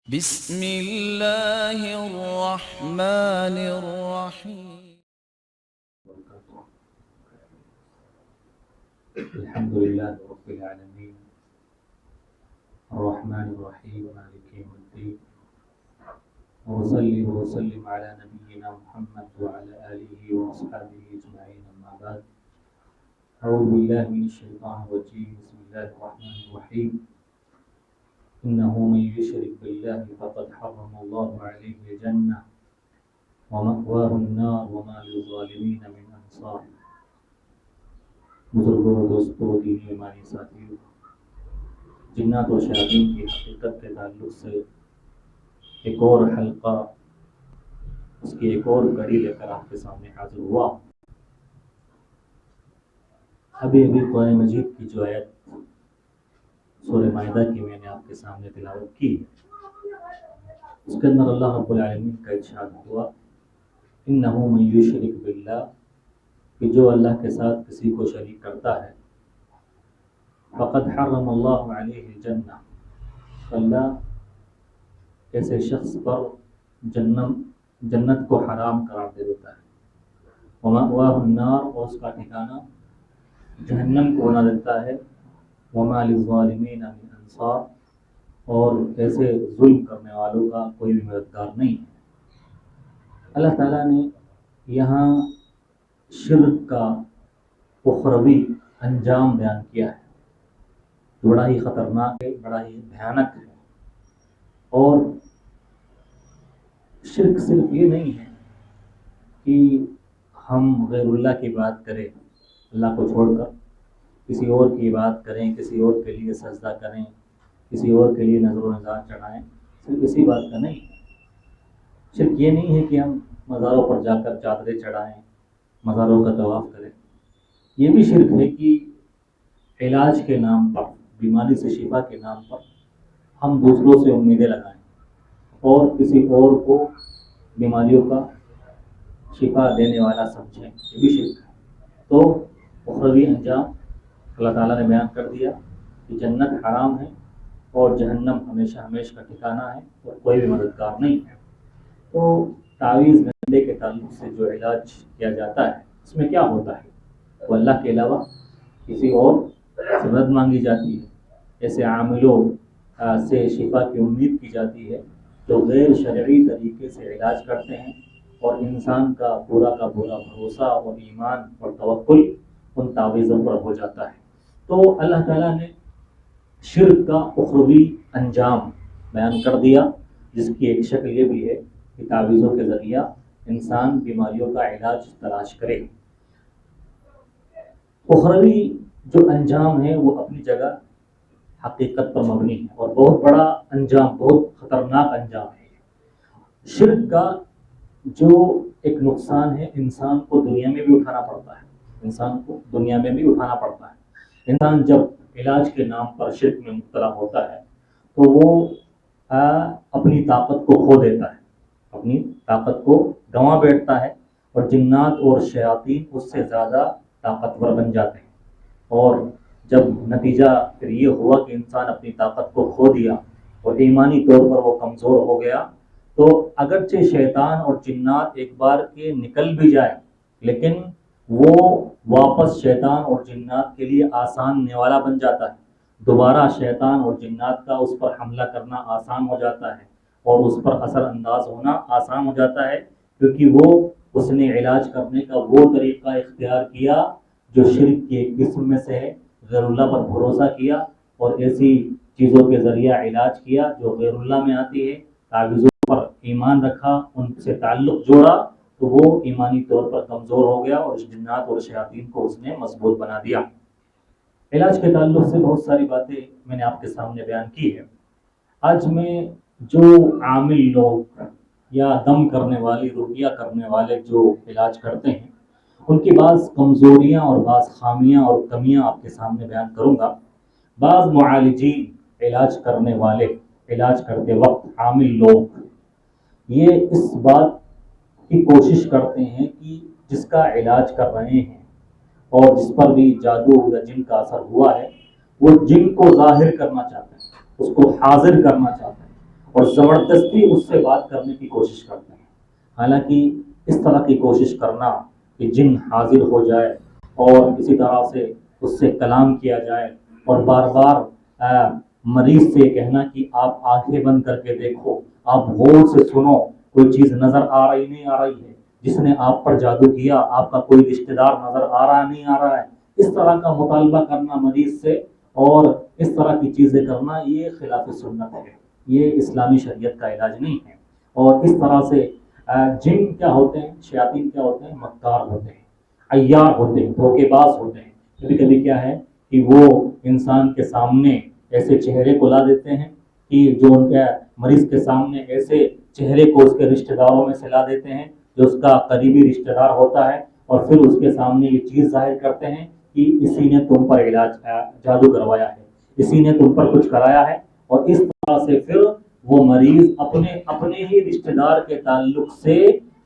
بسم اللہ الرحمن الرحیم. الحمد للہ رب العالمین الرحمن الرحیم مالک یوم الدین وصلی وسلم علی نبینا محمد وعلی آلہ واصحابہ اجمعین اما بعد اعوذ باللہ من الشیطان الرجیم بسم اللہ الرحمن الرحیم انه من یشرک باللہ فقد حرم اللہ علیہ الجنہ ومأواہ النار وما للظالمین من انصار. بزرگوں، دوستوں، دینی ایمانی ساتھیوں، جنات و شیاطین کی حقیقت کے تعلق سے ایک اور حلقہ، اس کی ایک اور کڑی لے کر آپ کے سامنے حاضر ہوا. ابھی قرآن مجید کی جو آیت سورہ مائدہ کی میں نے آپ کے سامنے تلاوت کی، اس کے اندر اللہ رب العالمین کا ارشاد ہوا انہ من یشرک باللہ، کہ جو اللہ کے ساتھ کسی کو شریک کرتا ہے، فقد حرم اللہ علیہ الجنہ، اللہ ایسے شخص پر جنت کو حرام قرار دے دیتا ہے. ومأواہ النار، اور اس کا ٹھکانہ جہنم کو بنا دیتا ہے. وما للظالمین من انصار، اور ایسے ظلم کرنے والوں کا کوئی بھی مددگار نہیں ہے. اللہ تعالیٰ نے یہاں شرک کا اخروی انجام بیان کیا ہے، بڑا ہی خطرناک ہے، بڑا ہی بھیانک ہے. اور شرک صرف یہ نہیں ہے کہ ہم غیر اللہ کی بات کریں، اللہ کو چھوڑ کر کسی اور کی بات کریں، کسی اور کے لیے سجدہ کریں، کسی اور کے لیے نظر و نظار چڑھائیں. صرف اسی بات کا نہیں. شرک یہ نہیں ہے کہ ہم مزاروں پر جا کر چادریں چڑھائیں، مزاروں کا طواف کریں. یہ بھی شرک ہے کہ علاج کے نام پر، بیماری سے شفا کے نام پر ہم دوسروں سے امیدیں لگائیں اور کسی اور کو بیماریوں کا شفا دینے والا سمجھیں. یہ بھی شرک ہے. تو اخروی انجام اللہ تعالیٰ نے بیان کر دیا کہ جنت حرام ہے اور جہنم ہمیشہ ہمیشہ کا ٹھکانہ ہے اور کوئی بھی مددگار نہیں ہے. تو تعویذ گنڈے کے تعلق سے جو علاج کیا جاتا ہے، اس میں کیا ہوتا ہے؟ وہ اللہ کے علاوہ کسی اور سے مدد مانگی جاتی ہے. ایسے عاملوں سے شفا کی امید کی جاتی ہے جو غیر شرعی طریقے سے علاج کرتے ہیں، اور انسان کا پورا بھروسہ اور ایمان اور توکل ان تعویذوں پر ہو جاتا ہے. تو اللہ تعالیٰ نے شرک کا اخروی انجام بیان کر دیا، جس کی ایک شکل یہ بھی ہے کہ تعویذوں کے ذریعہ انسان بیماریوں کا علاج تلاش کرے. اخروی جو انجام ہے وہ اپنی جگہ حقیقت پر مبنی ہے اور بہت بڑا انجام، بہت خطرناک انجام ہے. شرک کا جو ایک نقصان ہے، انسان کو دنیا میں بھی اٹھانا پڑتا ہے. انسان جب علاج کے نام پر شرک میں مبتلا ہوتا ہے تو وہ اپنی طاقت کو کھو دیتا ہے، اپنی طاقت کو گنوا بیٹھتا ہے، اور جنات اور شیاطین اس سے زیادہ طاقتور بن جاتے ہیں. اور جب نتیجہ پھر یہ ہوا کہ انسان اپنی طاقت کو کھو دیا اور ایمانی طور پر وہ کمزور ہو گیا، تو اگرچہ شیطان اور جنات ایک بار کے نکل بھی جائے، لیکن وہ واپس شیطان اور جنات کے لیے آسان نوالا بن جاتا ہے. دوبارہ شیطان اور جنات کا اس پر حملہ کرنا آسان ہو جاتا ہے اور اس پر اثر انداز ہونا آسان ہو جاتا ہے، کیونکہ اس نے علاج کرنے کا وہ طریقہ اختیار کیا جو شرک کی ایک قسم میں سے ہے. غیر اللہ پر بھروسہ کیا اور ایسی چیزوں کے ذریعہ علاج کیا جو غیر اللہ میں آتی ہے. تعویذوں پر ایمان رکھا، ان سے تعلق جوڑا، تو وہ ایمانی طور پر کمزور ہو گیا اور جنات اور شیاطین کو اس نے مضبوط بنا دیا. علاج کے تعلق سے بہت ساری باتیں میں نے آپ کے سامنے بیان کی ہے. آج میں جو عامل لوگ یا دم کرنے والے، رقیہ کرنے والے جو علاج کرتے ہیں، ان کی بعض کمزوریاں اور بعض خامیاں اور کمیاں آپ کے سامنے بیان کروں گا. بعض معالجین، علاج کرنے والے، علاج کرتے وقت عامل لوگ، یہ اس بات کی کوشش کرتے ہیں کہ جس کا علاج کر رہے ہیں اور جس پر بھی جادو یا جن کا اثر ہوا ہے، وہ جن کو ظاہر کرنا چاہتے ہیں، اس کو حاضر کرنا چاہتے ہیں اور زبردستی اس سے بات کرنے کی کوشش کرتے ہیں. حالانکہ اس طرح کی کوشش کرنا کہ جن حاضر ہو جائے اور اسی طرح سے اس سے کلام کیا جائے اور بار بار مریض سے کہنا کہ آپ آنکھیں بند کر کے دیکھو، آپ غور سے سنو، کوئی چیز نظر آ رہی نہیں آ رہی ہے، جس نے آپ پر جادو کیا آپ کا کوئی رشتہ دار نظر آ رہا نہیں آ رہا ہے، اس طرح کا مطالبہ کرنا مریض سے اور اس طرح کی چیزیں کرنا یہ خلاف سنت ہے، یہ اسلامی شریعت کا علاج نہیں ہے. اور اس طرح سے جن کیا ہوتے ہیں، شیاطین کیا ہوتے ہیں، مکار ہوتے ہیں، عیار ہوتے ہیں، دھوکے باز ہوتے ہیں. کبھی کبھی کیا ہے کہ وہ انسان کے سامنے ایسے چہرے کو لا دیتے ہیں کہ جو ان کے مریض کے سامنے ایسے چہرے کو اس کے رشتہ داروں میں سے لا دیتے ہیں جو اس کا قریبی رشتہ دار ہوتا ہے، اور پھر اس کے سامنے یہ چیز ظاہر کرتے ہیں کہ اسی نے تم پر علاج جادو کروایا ہے، اسی نے تم پر کچھ کرایا ہے. اور اس طرح سے پھر وہ مریض اپنے ہی رشتہ دار کے تعلق سے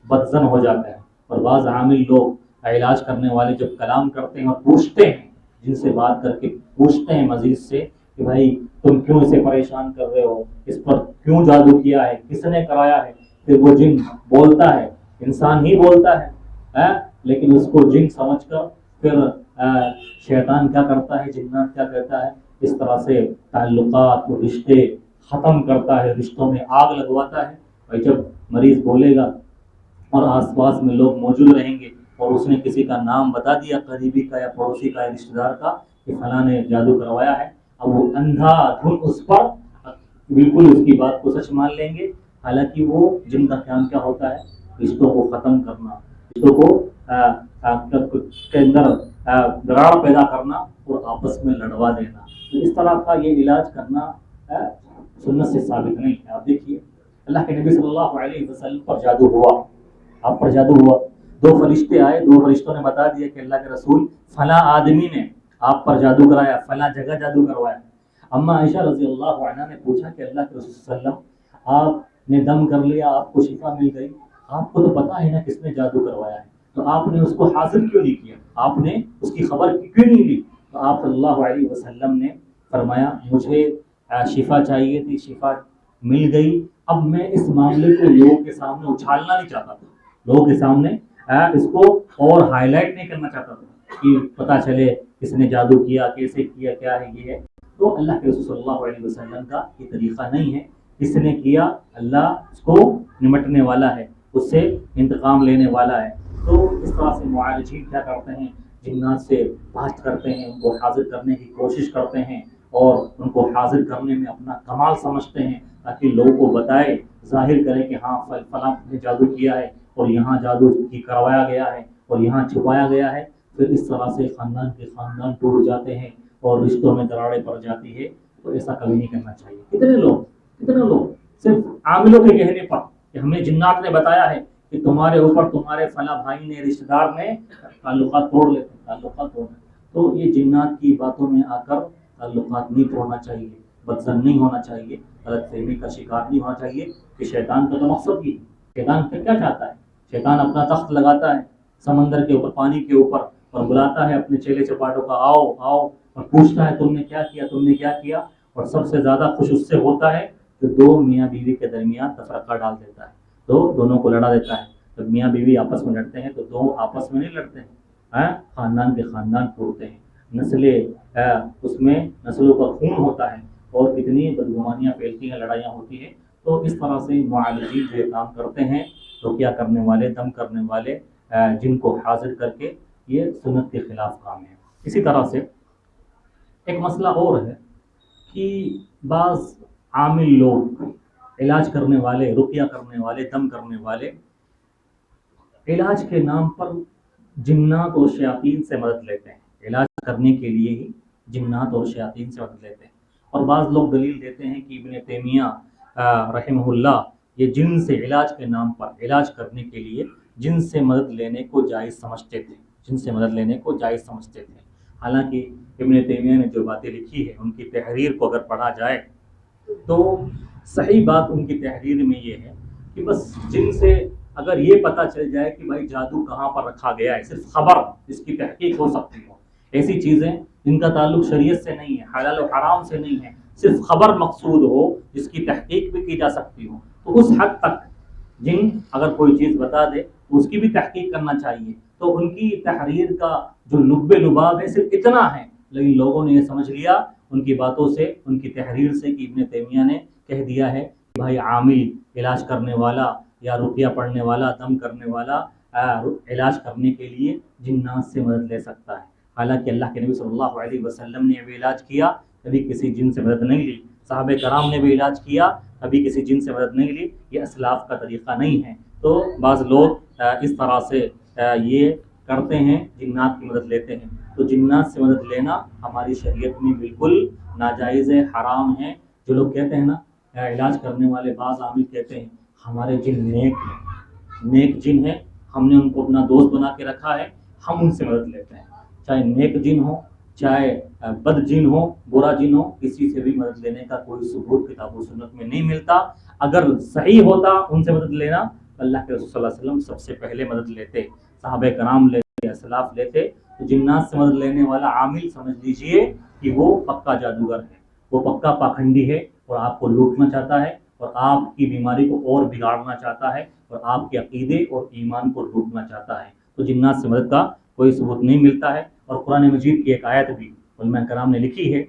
بدزن ہو جاتا ہے. اور بعض عامل لوگ علاج کرنے والے جب کلام کرتے ہیں اور پوچھتے ہیں، جن سے بات کر کے پوچھتے ہیں مزید سے کہ بھائی تم کیوں اسے پریشان کر رہے ہو، اس پر کیوں جادو کیا ہے، کس نے کرایا ہے، پھر وہ جن بولتا ہے، انسان ہی بولتا ہے لیکن اس کو جن سمجھ کر پھر شیطان کیا کرتا ہے، جنات کیا کہتا ہے، اس طرح سے تعلقات و رشتے ختم کرتا ہے، رشتوں میں آگ لگواتا ہے. بھائی جب مریض بولے گا اور آس پاس میں لوگ موجود رہیں گے اور اس نے کسی کا نام بتا دیا، قریبی کا یا پڑوسی کا یا رشتہ دار کا، کہ فلاں نے جادو کروایا ہے، اب وہ اندھا دھن اس پر بالکل اس کی بات کو سچ مان لیں گے. حالانکہ وہ جن کا کام کیا ہوتا ہے، رشتوں کو ختم کرنا، رشتوں کو کے اندر دراڑ پیدا کرنا اور آپس میں لڑوا دینا. تو اس طرح کا یہ علاج کرنا سنت سے ثابت نہیں ہے. آپ دیکھیے اللہ کے نبی صلی اللہ علیہ وسلم پر جادو ہوا، آپ پر جادو ہوا، دو فرشتے آئے، دو فرشتوں نے بتا دیا کہ اللہ کے رسول فلاں آدمی نے آپ پر جادو کرایا، فلاں جگہ جادو کروایا. اما عائشہ رضی اللہ عنہ نے پوچھا کہ اللہ کے رسول صلی اللہ علیہ وسلم آپ نے دم کر لیا، آپ کو شفا مل گئی، آپ کو تو پتا ہے نا کس نے جادو کروایا ہے، تو آپ نے اس کو حاضر کیوں نہیں کیا، آپ نے اس کی خبر کیوں نہیں لی؟ تو آپ صلی اللہ علیہ وسلم نے فرمایا مجھے شفا چاہیے تھی، شفا مل گئی، اب میں اس معاملے کو لوگوں کے سامنے اچھالنا نہیں چاہتا تھا، لوگوں کے سامنے اس کو اور ہائی لائٹ نہیں کرنا چاہتا تھا کہ پتہ چلے کس نے جادو کیا، کیسے کیا، کیا ہے یہ ہے. تو اللہ کے رسول صلی اللہ علیہ وسلم کا یہ طریقہ نہیں ہے. اس نے کیا، اللہ اس کو نمٹنے والا ہے، اس سے انتقام لینے والا ہے. تو اس طرح سے معالجین کیا کرتے ہیں، جنات سے بات کرتے ہیں، ان کو حاضر کرنے کی کوشش کرتے ہیں اور ان کو حاضر کرنے میں اپنا کمال سمجھتے ہیں تاکہ لوگوں کو بتائے، ظاہر کرے کہ ہاں فلاں نے جادو کیا ہے اور یہاں جادو کی کروایا گیا ہے اور یہاں چھپایا گیا ہے. پھر اس طرح سے خاندان کے خاندان ٹوٹ جاتے ہیں اور رشتوں میں دراڑیں پڑ جاتی ہے. تو ایسا کبھی نہیں کرنا چاہیے. کتنے لوگ صرف عاملوں کے کہنے پر کہ ہمیں جنات نے بتایا ہے کہ تمہارے اوپر تمہارے فلاں بھائی نے، رشتہ دار نے تعلقات توڑ لیتے ہیں، تعلقات توڑ. تو یہ جنات کی باتوں میں آ کر تعلقات نہیں توڑنا چاہیے، بدزن نہیں ہونا چاہیے، غلط فہمی کا شکار نہیں ہونا چاہیے. کہ شیطان کا تو مقصد یہ ہے، شیطان پھر کیا چاہتا ہے، شیطان اپنا تخت لگاتا ہے سمندر کے اوپر، پانی کے اوپر، اور بلاتا ہے اپنے چیلے چپاٹوں کا، آؤ آؤ، اور پوچھتا ہے تم نے کیا کیا، تم نے کیا کیا. اور سب سے زیادہ خوش اس سے ہوتا ہے کہ دو میاں بیوی کے درمیان تفرقہ ڈال دیتا ہے، دونوں کو لڑا دیتا ہے. جب میاں بیوی آپس میں لڑتے ہیں تو دو آپس میں نہیں لڑتے ہیں، خاندان کے خاندان ٹوٹتے ہیں، اس میں نسلوں کا خون ہوتا ہے اور کتنی بدگمانیاں پھیلتی ہیں، لڑائیاں ہوتی ہیں. تو اس طرح سے معالجین جو کام کرتے ہیں، رقیہ کرنے والے، دم کرنے والے، جن کو حاضر کر کے، یہ سنت کے خلاف کام ہے. اسی طرح سے ایک مسئلہ اور ہے کہ بعض عامل لوگ، علاج کرنے والے، رقیہ کرنے والے، دم کرنے والے، علاج کے نام پر جنات اور شیاطین سے مدد لیتے ہیں، علاج کرنے کے لیے ہی جنات اور شیاطین سے مدد لیتے ہیں. اور بعض لوگ دلیل دیتے ہیں کہ ابن تیمیہ رحمہ اللہ یہ جن سے علاج کے نام پر، علاج کرنے کے لیے جن سے مدد لینے کو جائز سمجھتے تھے، جن سے مدد لینے کو جائز سمجھتے تھے. حالانکہ ابن تیمیہ نے جو باتیں لکھی ہے، ان کی تحریر کو اگر پڑھا جائے تو صحیح بات ان کی تحریر میں یہ ہے کہ بس جن سے اگر یہ پتہ چل جائے کہ بھائی جادو کہاں پر رکھا گیا ہے، صرف خبر اس کی تحقیق ہو سکتی ہو، ایسی چیزیں جن کا تعلق شریعت سے نہیں ہے، حلال و حرام سے نہیں ہے، صرف خبر مقصود ہو جس کی تحقیق بھی کی جا سکتی ہو، تو اس حد تک جن اگر کوئی چیز بتا دے تو اس کی بھی تحقیق کرنا چاہیے۔ تو ان کی تحریر کا جو لب لباب ہے صرف اتنا ہے، لیکن لوگوں نے یہ سمجھ لیا ان کی باتوں سے، ان کی تحریر سے، کہ ابن تیمیہ نے کہہ دیا ہے کہ بھائی عامل علاج کرنے والا یا رقیہ پڑھنے والا، دم کرنے والا علاج کرنے کے لیے جنات سے مدد لے سکتا ہے۔ حالانکہ اللہ کے نبی صلی اللہ علیہ وسلم نے بھی علاج کیا، کبھی کسی جن سے مدد نہیں لی، صحابہ کرام نے بھی علاج کیا، کبھی کسی جن سے مدد نہیں لی۔ یہ اسلاف کا طریقہ نہیں ہے۔ تو بعض لوگ اس طرح سے یہ کرتے ہیں، جنات کی مدد لیتے ہیں۔ تو جنات سے مدد لینا ہماری شریعت میں بالکل ناجائز ہے، حرام ہے۔ جو لوگ کہتے ہیں نا علاج کرنے والے بعض عامل کہتے ہیں ہمارے جن نیک ہیں، نیک جن ہیں، ہم نے ان کو اپنا دوست بنا کے رکھا ہے، ہم ان سے مدد لیتے ہیں۔ چاہے نیک جن ہو، چاہے بد جن ہو، برا جن ہو، کسی سے بھی مدد لینے کا کوئی ثبوت کتاب و سنت میں نہیں ملتا۔ اگر صحیح ہوتا ان سے مدد لینا، اللہ کے رسول صلی اللہ علیہ وسلم سب سے پہلے مدد لیتے، صحابہ کرام لیتے، اسلاف لیتے۔ تو جنات سے مدد لینے والا عامل سمجھ لیجئے کہ وہ پکا جادوگر ہے، وہ پکا پاکھنڈی ہے، اور آپ کو لوٹنا چاہتا ہے، اور آپ کی بیماری کو اور بگاڑنا چاہتا ہے، اور آپ کے عقیدے اور ایمان کو لوٹنا چاہتا ہے۔ تو جنات سے مدد کا کوئی ثبوت نہیں ملتا ہے۔ اور قرآن مجید کی ایک آیت بھی علماء کرام نے لکھی ہے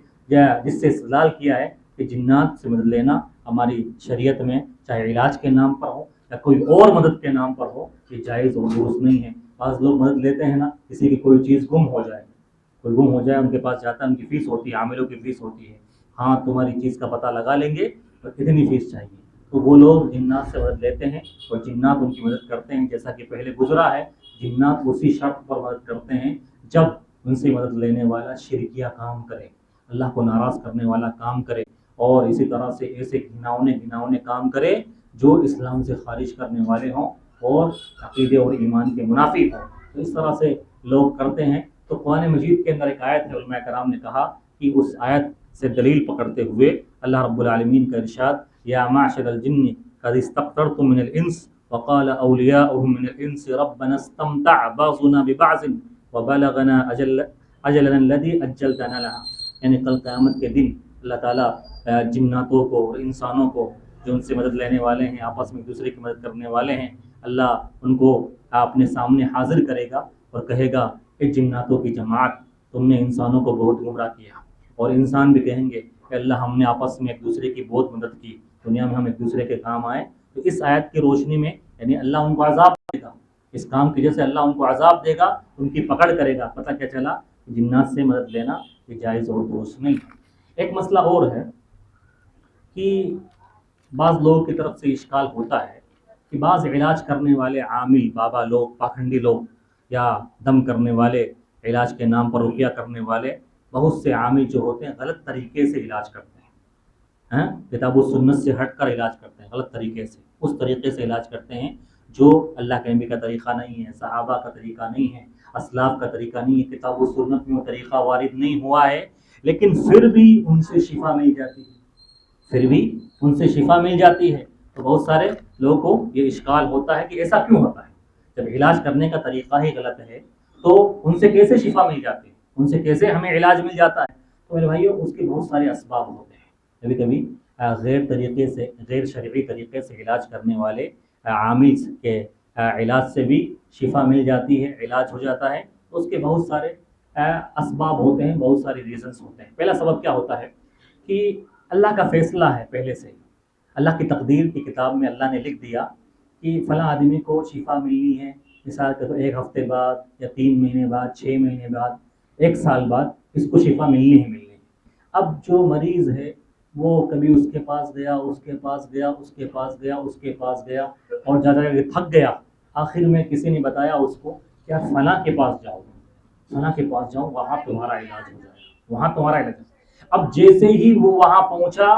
جس سے استدلال کیا ہے کہ جنات سے مدد لینا ہماری شریعت میں چاہے علاج کے نام پر ہو یا کوئی اور مدد کے نام پر ہو، یہ جائز اور درست نہیں ہے۔ بعض لوگ مدد لیتے ہیں نا، کسی کی کوئی چیز گم ہو جائے، کوئی گم ہو جائے، ان کے پاس جاتا ہے، ان کی فیس ہوتی ہے، عاملوں کی فیس ہوتی ہے، ہاں تمہاری چیز کا پتہ لگا لیں گے تو کتنی فیس چاہیے۔ تو وہ لوگ جنات سے مدد لیتے ہیں اور جنات ان کی مدد کرتے ہیں۔ جیسا کہ پہلے گزرا ہے، جنات اسی شرط پر مدد کرتے ہیں جب ان سے مدد لینے والا شرکیہ کام کرے، اللہ کو ناراض کرنے والا کام کرے، اور اسی طرح سے ایسے گھناؤنے کام کرے جو اسلام سے خارج کرنے والے ہوں اور عقیدے اور ایمان کے منافی ہوں۔ تو اس طرح سے لوگ کرتے ہیں۔ تو قرآن مجید کے اندر ایک آیت ہے، علماء کرام نے کہا کہ اس آیت سے دلیل پکڑتے ہوئے اللہ رب العالمین کا ارشاد، یا معشر الجن قد استكثرتم من الانس وقال اولیاؤهم من الانس ربنا استمتع بعضنا ببعض وبلغنا اجلنا الذي اجلتنا لها۔ یعنی کل قیامت کے دن اللہ تعالیٰ جناتوں کو اور انسانوں کو جو ان سے مدد لینے والے ہیں، آپس میں ایک دوسرے کی مدد کرنے والے ہیں، اللہ ان کو اپنے سامنے حاضر کرے گا اور کہے گا کہ جناتوں کی جماعت تم نے انسانوں کو بہت گمراہ کیا، اور انسان بھی کہیں گے کہ اللہ ہم نے آپس میں ایک دوسرے کی بہت مدد کی، دنیا میں ہم ایک دوسرے کے کام آئے۔ تو اس آیت کی روشنی میں یعنی اللہ ان کو عذاب دے گا، اس کام کی وجہ سے اللہ ان کو عذاب دے گا، ان کی پکڑ کرے گا۔ پتہ کیا چلا کہ جنات سے مدد لینا یہ جائز اور درست نہیں ہے۔ ایک مسئلہ اور ہے کہ بعض لوگوں کی طرف سے اشکال ہوتا ہے کہ بعض علاج کرنے والے عامل، بابا لوگ، پاکھنڈی لوگ، یا دم کرنے والے، علاج کے نام پر رقیہ کرنے والے، بہت سے عامل جو ہوتے ہیں غلط طریقے سے علاج کرتے ہیں، کتاب و سنت سے ہٹ کر علاج کرتے ہیں، غلط طریقے سے، اس طریقے سے علاج کرتے ہیں جو اللہ کے نبی کا طریقہ نہیں ہے، صحابہ کا طریقہ نہیں ہے، اسلاف کا طریقہ نہیں ہے، کتاب و سنت میں وہ طریقہ وارد نہیں ہوا ہے، لیکن پھر بھی ان سے شفا مل جاتی ہے، پھر بھی ان سے شفا مل جاتی ہے۔ تو بہت سارے لوگوں کو یہ اشکال ہوتا ہے کہ ایسا کیوں ہوتا ہے؟ جب علاج کرنے کا طریقہ ہی غلط ہے تو ان سے کیسے شفا مل جاتی ہے، ان سے کیسے ہمیں علاج مل جاتا ہے؟ تو میرے بھائیو، اس کے بہت سارے اسباب ہوتے ہیں۔ کبھی کبھی غیر طریقے سے، غیر شرعی طریقے سے علاج کرنے والے عامل کے علاج سے بھی شفا مل جاتی ہے، علاج ہو جاتا ہے۔ اس کے بہت سارے اسباب ہوتے ہیں، بہت سارے ریزنس ہوتے ہیں۔ پہلا سبب کیا ہوتا ہے کہ اللہ کا فیصلہ ہے پہلے سے، اللہ کی تقدیر کی کتاب میں اللہ نے لکھ دیا کہ فلاں آدمی کو شفا ملنی ہے، مثال کے طور ایک ہفتے بعد یا 3 مہینے بعد، 6 مہینے بعد، 1 سال بعد اس کو شفا ملنی ہے۔ اب جو مریض ہے وہ کبھی اس کے پاس گیا، اس کے پاس گیا، اس کے پاس گیا، اس کے پاس گیا، اور جا کے تھک گیا۔ آخر میں کسی نے بتایا اس کو کہ آپ فلاں کے پاس جاؤ، فلاں کے پاس جاؤ، وہاں تمہارا علاج ہو جائے گا، وہاں تمہارا علاج ہو جائے گا۔ اب جیسے ہی وہ وہاں پہنچا،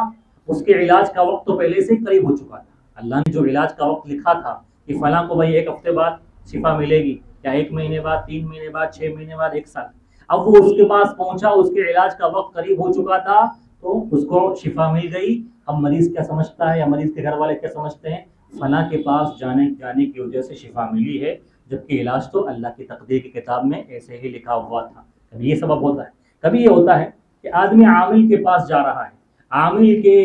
اس کے علاج کا وقت تو پہلے سے قریب ہو چکا تھا۔ اللہ نے جو علاج کا وقت لکھا تھا کہ فلاں کو بھائی 1 ہفتے بعد شفا ملے گی، یا 1 مہینے بعد، 3 مہینے بعد، 6 مہینے بعد، 1 سال، اب وہ اس کے پاس پہنچا، اس کے علاج کا وقت قریب ہو چکا تھا، تو اس کو شفا مل گئی۔ اب مریض کیا سمجھتا ہے یا مریض کے گھر والے کیا سمجھتے ہیں؟ فلاں کے پاس جانے کی وجہ سے شفا ملی ہے، جبکہ علاج تو اللہ کی تقدیر کی کتاب میں ایسے ہی لکھا ہوا تھا۔ کبھی یہ سبب ہوتا ہے، کبھی یہ ہوتا ہے کہ آدمی عامل کے پاس جا رہا ہے، عامل کے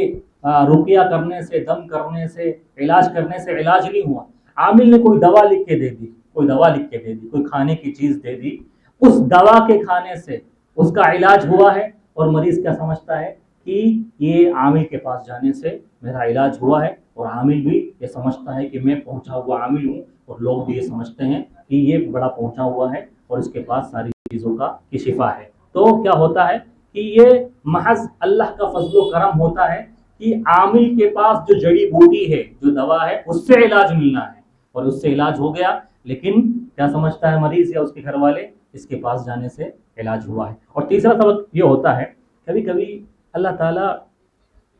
رقیہ کرنے سے، دم کرنے سے، علاج کرنے سے علاج نہیں ہوا. عامل نے کوئی دوا لکھ کے دے دی، کوئی دوا لکھ کے دے دی، کوئی کھانے کی چیز دے دی، اس دوا کے کھانے سے اس کا علاج ہوا ہے، اور مریض کیا سمجھتا ہے کہ یہ عامل کے پاس جانے سے میرا علاج ہوا ہے، اور عامل بھی یہ سمجھتا ہے کہ میں پہنچا ہوا عامل ہوں، اور لوگ بھی یہ سمجھتے ہیں کہ یہ بڑا پہنچا ہوا ہے اور اس کے پاس ساری چیزوں کی شفا ہے. تو کیا ہوتا ہے کہ یہ محض اللہ کا فضل و کرم ہوتا ہے کہ عامل کے پاس جو جڑی بوٹی ہے، جو دوا ہے، اس سے علاج ملنا ہے، اور اس سے علاج ہو گیا. لیکن کیا سمجھتا ہے مریض یا اس کے گھر والے، اس کے پاس جانے سے علاج ہوا ہے. اور تیسرا سبق یہ ہوتا ہے، کبھی کبھی اللہ تعالیٰ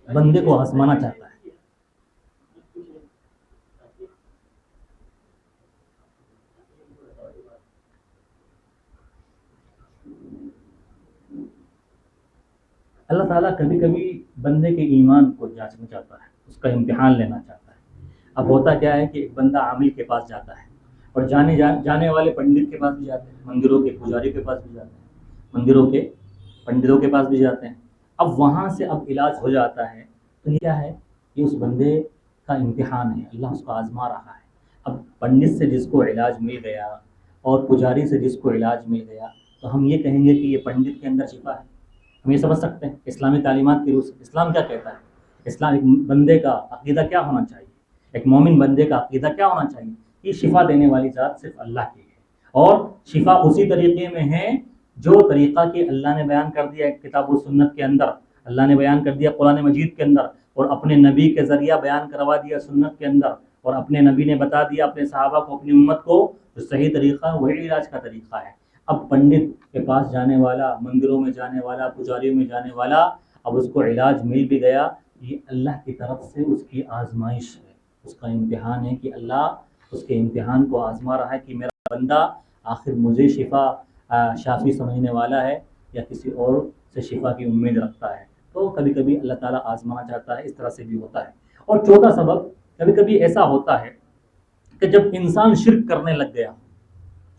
بندے کو آزمانا چاہتا ہے. اللہ تعالیٰ کبھی کبھی بندے کے ایمان کو جانچنا چاہتا ہے، اس کا امتحان لینا چاہتا ہے. اب ہوتا کیا ہے کہ ایک بندہ عامل کے پاس جاتا ہے، اور جانے والے پنڈت کے پاس بھی جاتے ہیں، مندروں کے پجاری کے پاس بھی جاتے ہیں، مندروں کے پنڈتوں کے پاس بھی جاتے ہیں. اب وہاں سے اب علاج ہو جاتا ہے، تو یہ کیا ہے، یہ اس بندے کا امتحان ہے، اللہ اس کو آزما رہا ہے. اب پنڈت سے جس کو علاج مل گیا اور پجاری سے جس کو علاج مل گیا، تو ہم یہ کہیں گے کہ یہ پنڈت کے اندر شفا ہے. ہم یہ سمجھ سکتے ہیں اسلامی تعلیمات کی روح سے اسلام کیا کہتا ہے. اسلام ایک بندے کا عقیدہ کیا ہونا چاہیے، ایک مومن بندے کا عقیدہ کیا ہونا چاہیے کہ شفا دینے والی ذات صرف اللہ کی ہے، اور شفا اسی طریقے میں ہے جو طریقہ کہ اللہ نے بیان کر دیا کتاب و سنت کے اندر، اللہ نے بیان کر دیا قرآن مجید کے اندر، اور اپنے نبی کے ذریعہ بیان کروا دیا سنت کے اندر، اور اپنے نبی نے بتا دیا اپنے صحابہ کو، اپنی امت کو جو صحیح طریقہ وہی علاج کا طریقہ ہے. اب پنڈت کے پاس جانے والا، مندروں میں جانے والا، پجاریوں میں جانے والا، اب اس کو علاج مل بھی گیا، یہ اللہ کی طرف سے اس کی آزمائش ہے، اس کا امتحان ہے کہ اللہ اس کے امتحان کو آزما رہا ہے کہ میرا بندہ آخر مجھے شافی سمجھنے والا ہے یا کسی اور سے شفا کی امید رکھتا ہے. تو کبھی کبھی اللہ تعالیٰ آزمانا چاہتا ہے، اس طرح سے بھی ہوتا ہے. اور چوتھا سبب، کبھی کبھی ایسا ہوتا ہے کہ جب انسان شرک کرنے لگ گیا،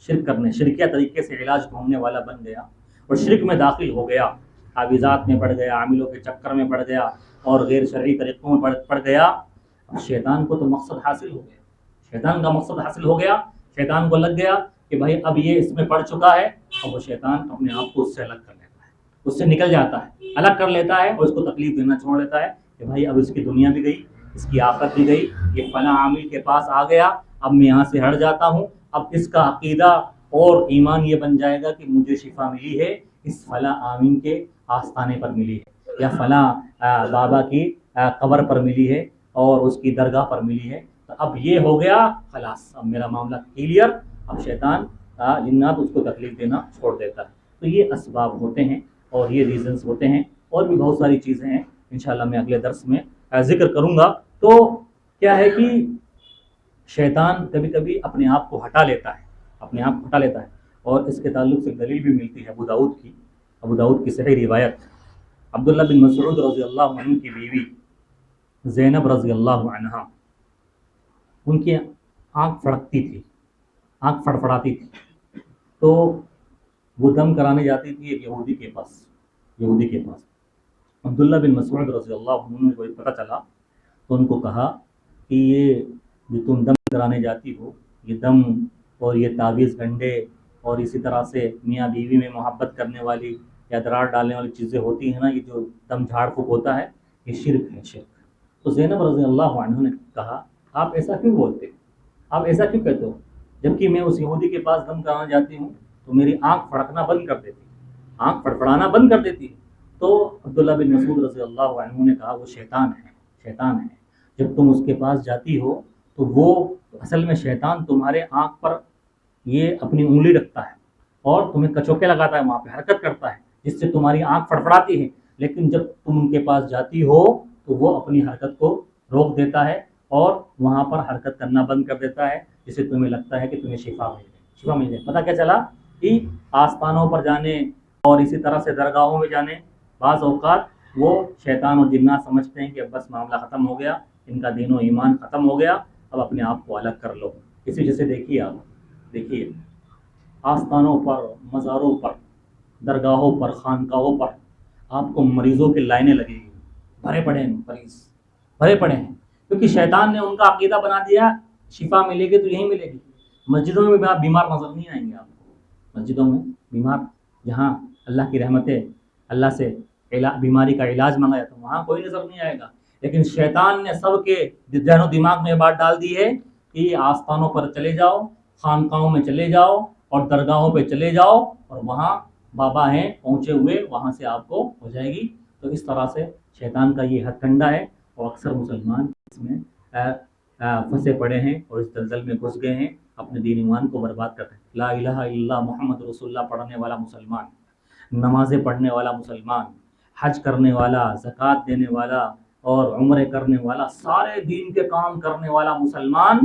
شرکیہ طریقے سے علاج ڈھونڈنے والا بن گیا اور شرک میں داخل ہو گیا، تعویذات میں پڑ گیا، عاملوں کے چکر میں پڑ گیا، اور غیر شرعی طریقوں میں پڑ گیا، شیطان کو تو مقصد حاصل ہو گیا، شیطان کا مقصد حاصل ہو گیا. شیطان کو لگ گیا کہ بھائی اب یہ اس میں پڑ چکا ہے، اب وہ شیطان اپنے آپ کو اس سے الگ کر لیتا ہے، اس سے نکل جاتا ہے، الگ کر لیتا ہے، اور اس کو تکلیف دینا چھوڑ دیتا ہے کہ بھائی اب اس کی دنیا بھی گئی، اس کی آخرت بھی گئی، یہ فلاں عامل کے پاس آ گیا، اب میں یہاں سے ہٹ جاتا ہوں. اب اس کا عقیدہ اور ایمان یہ بن جائے گا کہ مجھے شفا ملی ہے اس فلاں عامل کے آستانے پر ملی ہے، یا فلاں بابا کی قبر پر ملی ہے اور اس کی درگاہ پر ملی ہے. تو اب یہ ہو گیا، خلاص اب میرا معاملہ کلیئر. اب شیطان جنات اس کو تکلیف دینا چھوڑ دیتا ہے. تو یہ اسباب ہوتے ہیں اور یہ ریزنز ہوتے ہیں، اور بھی بہت ساری چیزیں ہیں، انشاءاللہ میں اگلے درس میں ذکر کروں گا. تو کیا ہے کہ شیطان کبھی کبھی اپنے آپ کو ہٹا لیتا ہے، اور اس کے تعلق سے دلیل بھی ملتی ہے ابو داؤد کی صحیح روایت. عبداللہ بن مسعود رضی اللہ عنہ کی بیوی زینب رضی اللہ عنہا، ان کی آنکھ پھڑکتی تھی، آنکھ فڑفڑاتی تھی، تو وہ دم کرانے جاتی تھی ایک یہودی کے پاس. عبداللہ بن مسعود رضی اللہ عنہ کو پتہ چلا تو ان کو کہا کہ یہ جو تم دم کرانے جاتی ہو، یہ دم اور یہ تعویذ گنڈے اور اسی طرح سے میاں بیوی میں محبت کرنے والی یا درار ڈالنے والی چیزیں ہوتی ہیں نا، یہ جو دم جھاڑ پھونک ہوتا ہے، یہ شرک ہے، شرک. تو زینب رضی اللہ عنہ نے کہا آپ ایسا کیوں بولتے ہو، آپ ایسا کیوں کہتے ہو، جبکہ میں اس یہودی کے پاس دم کرانے جاتی ہوں تو میری آنکھ پھڑکنا بند کر دیتی، آنکھ پھڑپڑانا بند کر دیتی. تو عبداللہ بن مسعود رضی اللہ عنہ نے کہا وہ شیطان ہے. جب تم اس کے پاس جاتی ہو تو وہ اصل میں شیطان تمہارے آنکھ پر یہ اپنی انگلی رکھتا ہے اور تمہیں کچوکے لگاتا ہے، وہاں پہ حرکت کرتا ہے جس سے تمہاری آنکھ فڑفڑاتی ہے. لیکن جب تم ان کے پاس جاتی ہو تو وہ اپنی حرکت کو روک دیتا ہے اور وہاں پر حرکت کرنا بند کر دیتا ہے، جس سے تمہیں لگتا ہے کہ تمہیں شفا مل جائے. پتہ کیا چلا کہ آستانوں پر جانے اور اسی طرح سے درگاہوں میں جانے، بعض اوقات وہ شیطان اور جنات سمجھتے ہیں کہ اب بس معاملہ ختم ہو گیا، ان کا دین و ایمان ختم ہو گیا، اب اپنے آپ کو الگ کر لو. اسی جیسے دیکھیے آستانوں پر، مزاروں پر، درگاہوں پر، خانقاہوں پر آپ کو مریضوں کی لائنیں لگے گی، بھرے پڑے ہیں مریض بھرے پڑے ہیں، کیونکہ شیطان نے ان کا عقیدہ بنا دیا شفا ملے گی تو یہیں ملے گی۔ مسجدوں میں بھی بیمار نظر نہیں آئیں گے آپ کو، مسجدوں میں بیمار جہاں اللہ کی رحمتیں، اللہ سے بیماری کا علاج منگایا تو وہاں کوئی نظر نہیں آئے گا، لیکن شیطان نے سب کے ذہن و دماغ میں یہ بات ڈال دی ہے کہ آستانوں پر چلے جاؤ، خانقاہوں میں چلے جاؤ اور درگاہوں پہ چلے جاؤ اور وہاں بابا ہیں پہنچے ہوئے، وہاں سے آپ کو ہو جائے گی۔ تو اس طرح سے شیطان کا یہ ہتھ کنڈا ہے، اور اکثر مسلمان اس میں پھنسے پڑے ہیں اور اس دلدل میں گھس گئے ہیں، اپنے دین ایمان کو برباد کرتے ہیں۔ لا الہ الا اللہ محمد رسول اللہ پڑھنے والا مسلمان، نمازیں پڑھنے والا مسلمان، حج کرنے والا، زکوٰۃ دینے والا اور عمرے کرنے والا، سارے دین کے کام کرنے والا مسلمان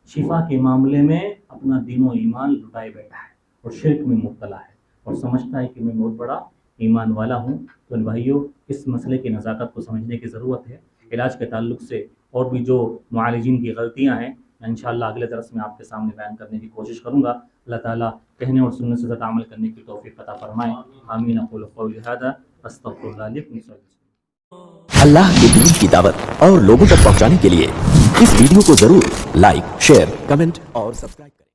شفا کے معاملے میں اپنا دین و ایمان لٹائے بیٹھا ہے اور شرک میں مبتلا ہے اور سمجھتا ہے کہ میں بہت بڑا ایمان والا ہوں۔ تو بھائیوں، اس مسئلے کی نزاکت کو سمجھنے کی ضرورت ہے۔ علاج کے تعلق سے اور بھی جو معالجین کی غلطیاں ہیں، میں انشاءاللہ اگلے درس میں آپ کے سامنے بیان کرنے کی کوشش کروں گا۔ اللہ تعالیٰ کہنے اور سننے سے زیادہ عمل کرنے کی توفیق عطا فرمائے۔ آمین۔ اقول قولی ھذا استغفر اللہ لي ولكم۔ اللہ کے دین کی دعوت اور لوگوں تک پہنچانے کے لیے اس ویڈیو کو ضرور لائک، شیئر، کمنٹ اور سبسکرائب کریں۔